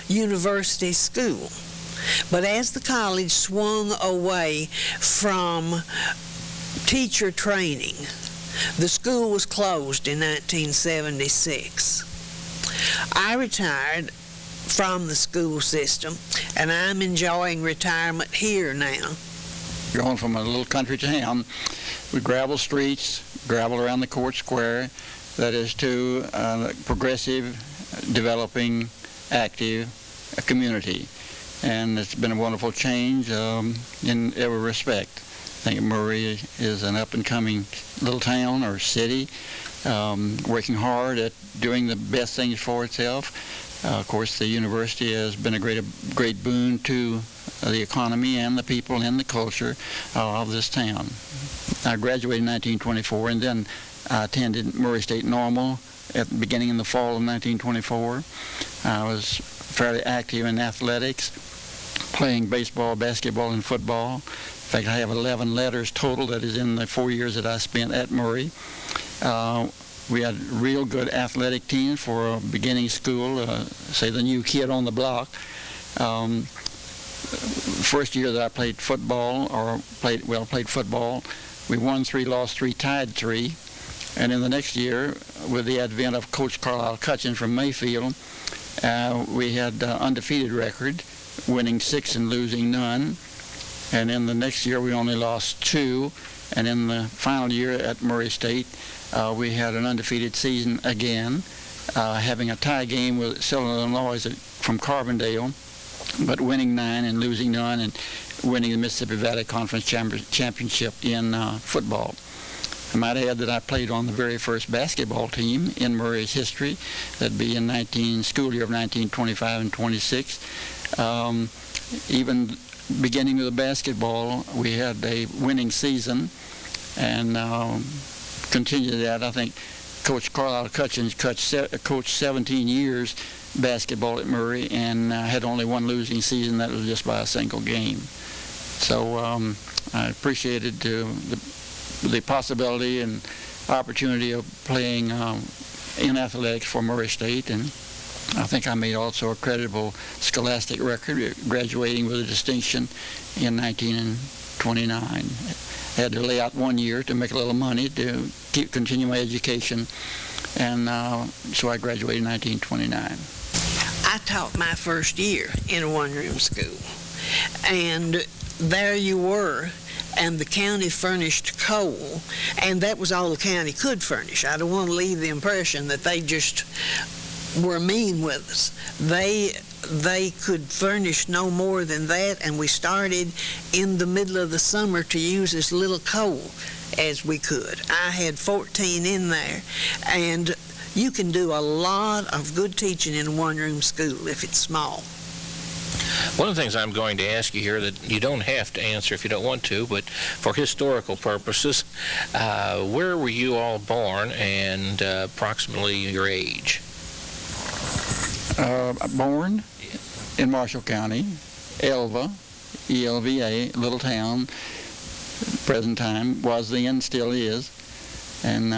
University School. But as the college swung away from teacher training, the school was closed in 1976. I retired from the school system, and I'm enjoying retirement here now. Going from a little country town with gravel streets, gravel around the court square, that is, to a progressive, developing, active community. And it's been a wonderful change in every respect. I think Murray is an up-and-coming little town or city, working hard at doing the best things for itself. Of course, the university has been a great boon to the economy and the people and the culture of this town. I graduated in 1924, and then I attended Murray State Normal at the beginning in the fall of 1924. I was fairly active in athletics, playing baseball, basketball, and football. In fact, I have 11 letters total, that is in the 4 years that I spent at Murray. We had real good athletic teams for a beginning school, say the new kid on the block. First year that I played football, played football, we won 3, lost 3, tied 3. And in the next year, with the advent of Coach Carlisle Cutchins from Mayfield, we had an undefeated record, winning 6 and losing none. And in the next year, we only lost 2. And in the final year at Murray State, we had an undefeated season again, having a tie game with Southern Illinois from Carbondale, but winning 9 and losing none, and winning the Mississippi Valley Conference Championship in football. I might add that I played on the very first basketball team in Murray's history. That'd be in school year of 1925 and 26. Even beginning with the basketball, we had a winning season, and continued that. I think Coach Carlisle Cutchins coached 17 years basketball at Murray, and had only one losing season. That was just by a single game. So I appreciated the possibility and opportunity of playing in athletics for Murray State, and I think I made also a creditable scholastic record, graduating with a distinction in 1929. I had to lay out 1 year to make a little money to continue my education, and so I graduated in 1929. I taught my first year in a one-room school, and there you were, and the county furnished coal, and that was all the county could furnish. I don't want to leave the impression that they just were mean with us. They could furnish no more than that, and we started in the middle of the summer to use as little coal as we could. I had 14 in there, and you can do a lot of good teaching in a one-room school if it's small. One of the things I'm going to ask you here that you don't have to answer if you don't want to, but for historical purposes, where were you all born, and approximately your age? Born in Marshall County, Elva, E-L-V-A, little town, present time, was then, still is. And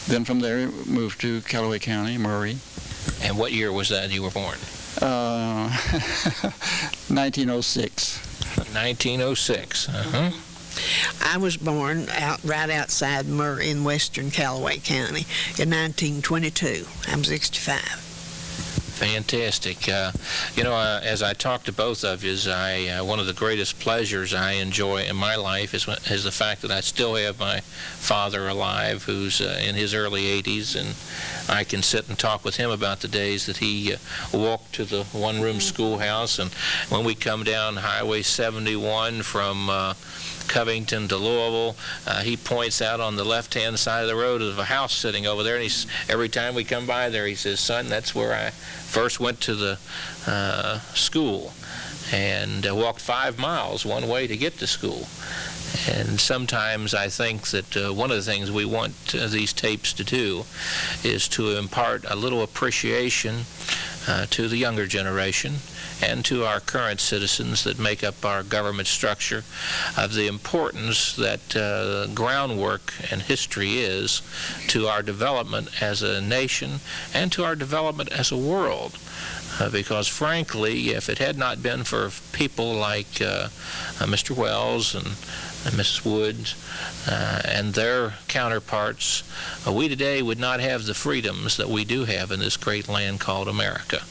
then from there moved to Callaway County, Murray. And what year was that you were born? 1906. 1906, uh-huh. I was born right outside Murray in western Callaway County in 1922. I'm 65. Fantastic. As I talk to both of you, one of the greatest pleasures I enjoy in my life is the fact that I still have my father alive, who's in his early 80s, and I can sit and talk with him about the days that he walked to the one-room schoolhouse, and when we come down Highway 71 from Covington to Louisville, he points out on the left-hand side of the road of a house sitting over there, and every time we come by there, he says, "Son, that's where I first went to the school," and walked 5 miles one way to get to school. And sometimes I think that one of the things we want these tapes to do is to impart a little appreciation to the younger generation and to our current citizens that make up our government structure of the importance that groundwork and history is to our development as a nation and to our development as a world. because frankly, if it had not been for people like Mr. Wells and Mrs. Woods and their counterparts, we today would not have the freedoms that we do have in this great land called America.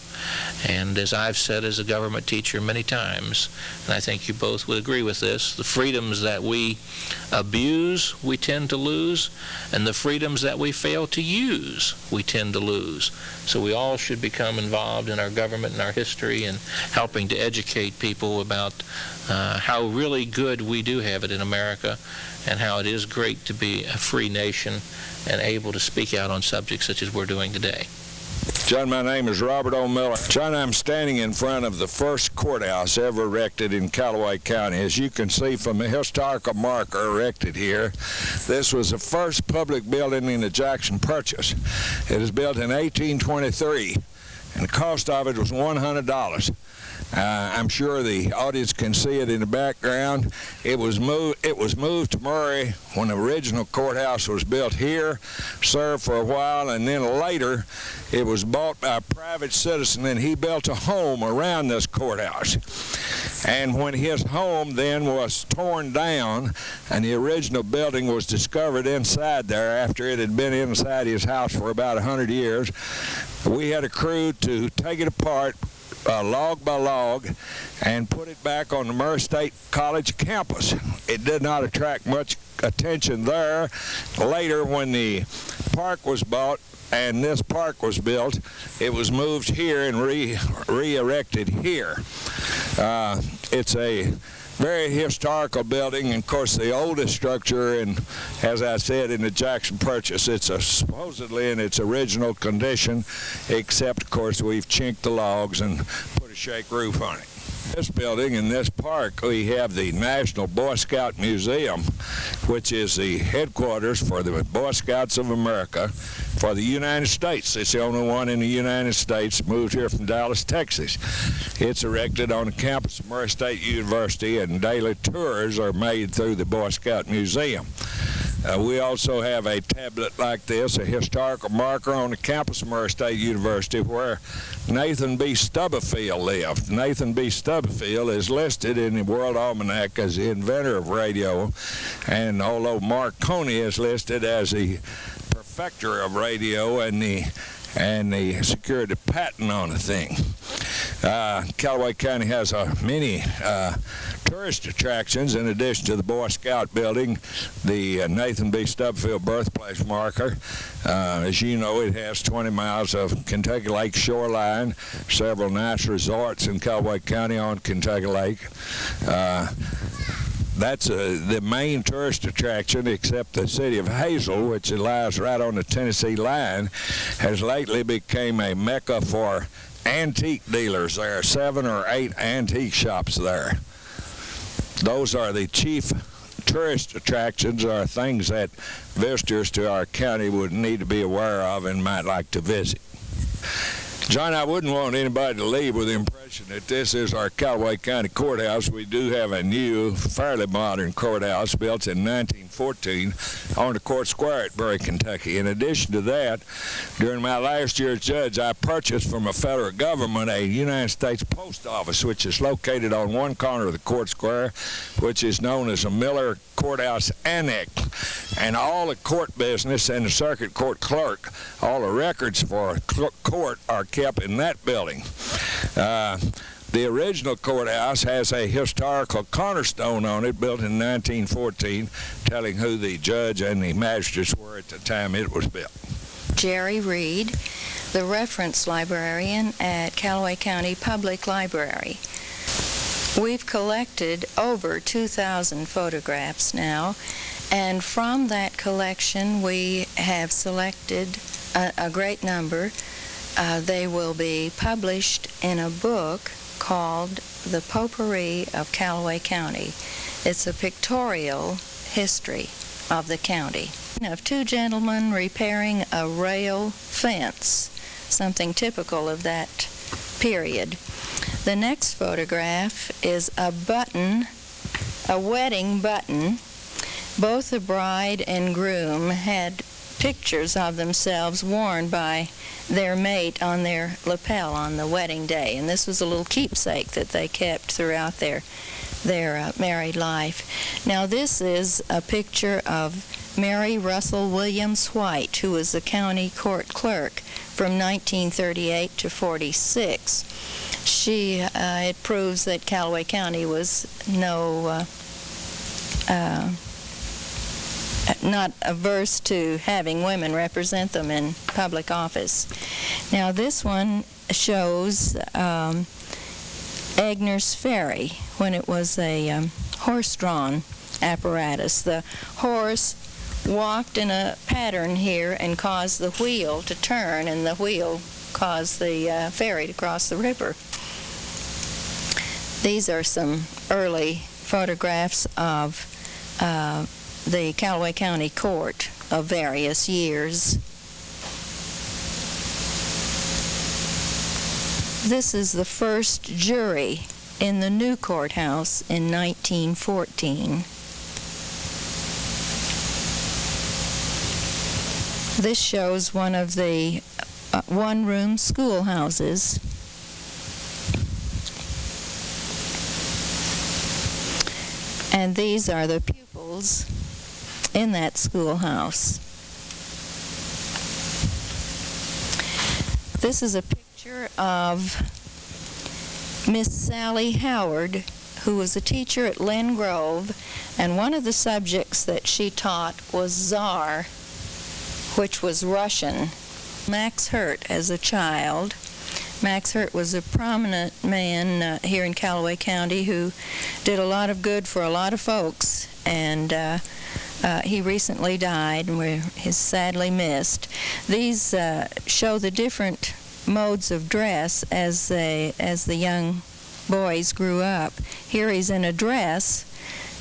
And as I've said as a government teacher many times, and I think you both would agree with this, the freedoms that we abuse, we tend to lose, and the freedoms that we fail to use, we tend to lose. So we all should become involved in our government and our history and helping to educate people about how really good we do have it in America and how it is great to be a free nation and able to speak out on subjects such as we're doing today. John, my name is Robert O. Miller. John, I'm standing in front of the first courthouse ever erected in Callaway County. As you can see from the historical marker erected here, this was the first public building in the Jackson Purchase. It was built in 1823, and the cost of it was $100. I'm sure the audience can see it in the background. It was moved to Murray when the original courthouse was built here, served for a while, and then later it was bought by a private citizen, and he built a home around this courthouse. And when his home then was torn down and the original building was discovered inside there after it had been inside his house for about 100 years, we had a crew to take it apart log by log and put it back on the Murray State College campus. It did not attract much attention there. Later, when the park was bought and this park was built, it was moved here and re-erected here. It's a very historical building, and of course the oldest structure, and as I said, in the Jackson Purchase. It's supposedly in its original condition, except of course we've chinked the logs and put a shake roof on it. This building in this park, we have the National Boy Scout Museum, which is the headquarters for the Boy Scouts of America for the United States. It's the only one in the United States, moved here from Dallas, Texas. It's erected on the campus of Murray State University, and daily tours are made through the Boy Scout Museum. We also have a tablet like this, a historical marker on the campus of Murray State University where Nathan B. Stubblefield lived. Nathan B. Stubblefield is listed in the World Almanac as the inventor of radio, and although Marconi is listed as the perfecter of radio and the secured the patent on the thing. Callaway County has many tourist attractions in addition to the Boy Scout building, the Nathan B. Stubblefield birthplace marker. As you know, it has 20 miles of Kentucky Lake shoreline, several nice resorts in Callaway County on Kentucky Lake. That's the main tourist attraction, except the city of Hazel, which lies right on the Tennessee line, has lately become a mecca for antique dealers. There are 7 or 8 antique shops there. Those are the chief tourist attractions, or things that visitors to our county would need to be aware of and might like to visit. John, I wouldn't want anybody to leave with the impression that this is our Callaway County Courthouse. We do have a new, fairly modern courthouse built in 1914 on the Court Square at Bury, Kentucky. In addition to that, during my last year as judge, I purchased from the federal government a United States Post Office, which is located on one corner of the Court Square, which is known as the Miller Courthouse Annex. And all the court business and the circuit court clerk, all the records for court are kept in that building. The original courthouse has a historical cornerstone on it built in 1914, telling who the judge and the magistrates were at the time it was built. Jerry Reed, the reference librarian at Callaway County Public Library. We've collected over 2,000 photographs now, and from that collection we have selected a great number. They will be published in a book called The Potpourri of Callaway County. It's a pictorial history of the county. Of 2 gentlemen repairing a rail fence, something typical of that period. The next photograph is a button, a wedding button. Both the bride and groom had pictures of themselves worn by their mate on their lapel on the wedding day. And this was a little keepsake that they kept throughout their married life. Now this is a picture of Mary Russell Williams White, who was the county court clerk from 1938 to 46. It proves that Callaway County was not averse to having women represent them in public office. Now this one shows Agner's Ferry, when it was a horse-drawn apparatus. The horse walked in a pattern here and caused the wheel to turn, and the wheel caused the ferry to cross the river. These are some early photographs of the Callaway County Court of various years. This is the first jury in the new courthouse in 1914. This shows one of the one-room schoolhouses. And these are the pupils in that schoolhouse. This is a picture of Miss Sally Howard, who was a teacher at Lynn Grove, and one of the subjects that she taught was Tsar, which was Russian. Max Hurt as a child. Max Hurt was a prominent man here in Callaway County who did a lot of good for a lot of folks, and he recently died and is sadly missed. These show the different modes of dress as the young boys grew up. Here he's in a dress,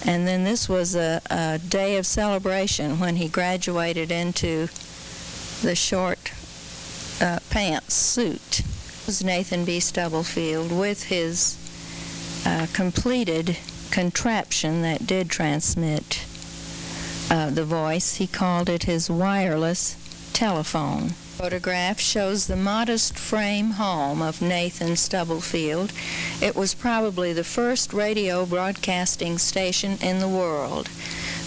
and then this was a day of celebration when he graduated into the short pants suit. It was Nathan B. Stubblefield with his completed contraption that did transmit the voice. He called it his wireless telephone. Photograph shows the modest frame home of Nathan Stubblefield. It was probably the first radio broadcasting station in the world.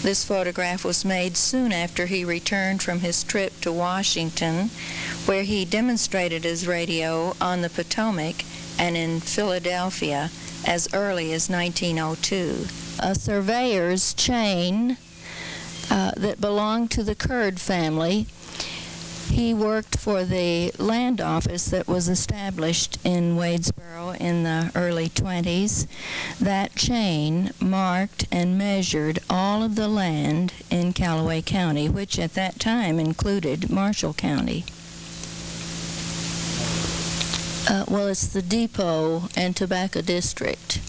This photograph was made soon after he returned from his trip to Washington, where he demonstrated his radio on the Potomac and in Philadelphia as early as 1902. A surveyor's chain that belonged to the Curd family. He worked for the land office that was established in Wadesboro in the early 20s. That chain marked and measured all of the land in Callaway County, which at that time included Marshall County. Well, it's the depot and tobacco district,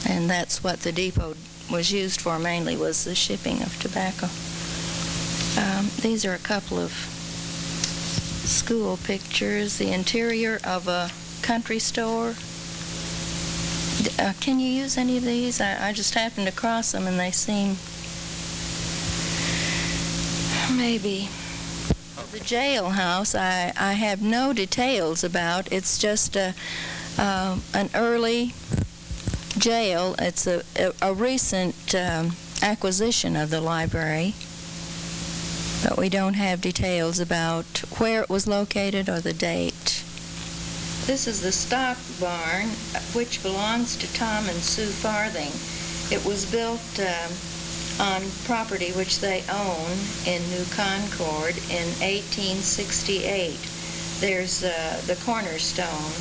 and that's what the depot was used for mainly, was the shipping of tobacco. These are a couple of school pictures. The interior of a country store. Can you use any of these? I just happened across them and they seem maybe. The jailhouse I have no details about. It's just an early jail. It's a recent acquisition of the library, but we don't have details about where it was located or the date. This is the stock barn, which belongs to Tom and Sue Farthing. It was built on property which they own in New Concord in 1868. There's the cornerstone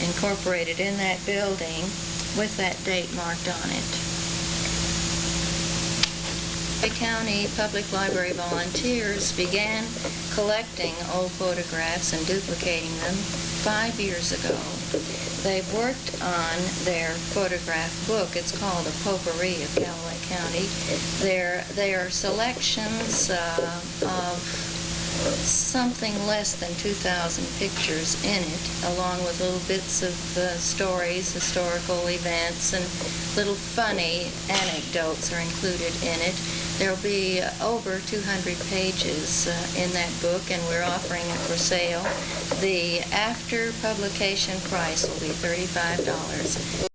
incorporated in that building with that date marked on it. The County Public Library volunteers began collecting old photographs and duplicating them 5 years ago. They've worked on their photograph book. It's called A Potpourri of Callaway County. They are selections of something less than 2,000 pictures in it, along with little bits of stories, historical events, and little funny anecdotes are included in it. There'll be over 200 pages in that book, and we're offering it for sale. The after publication price will be $35.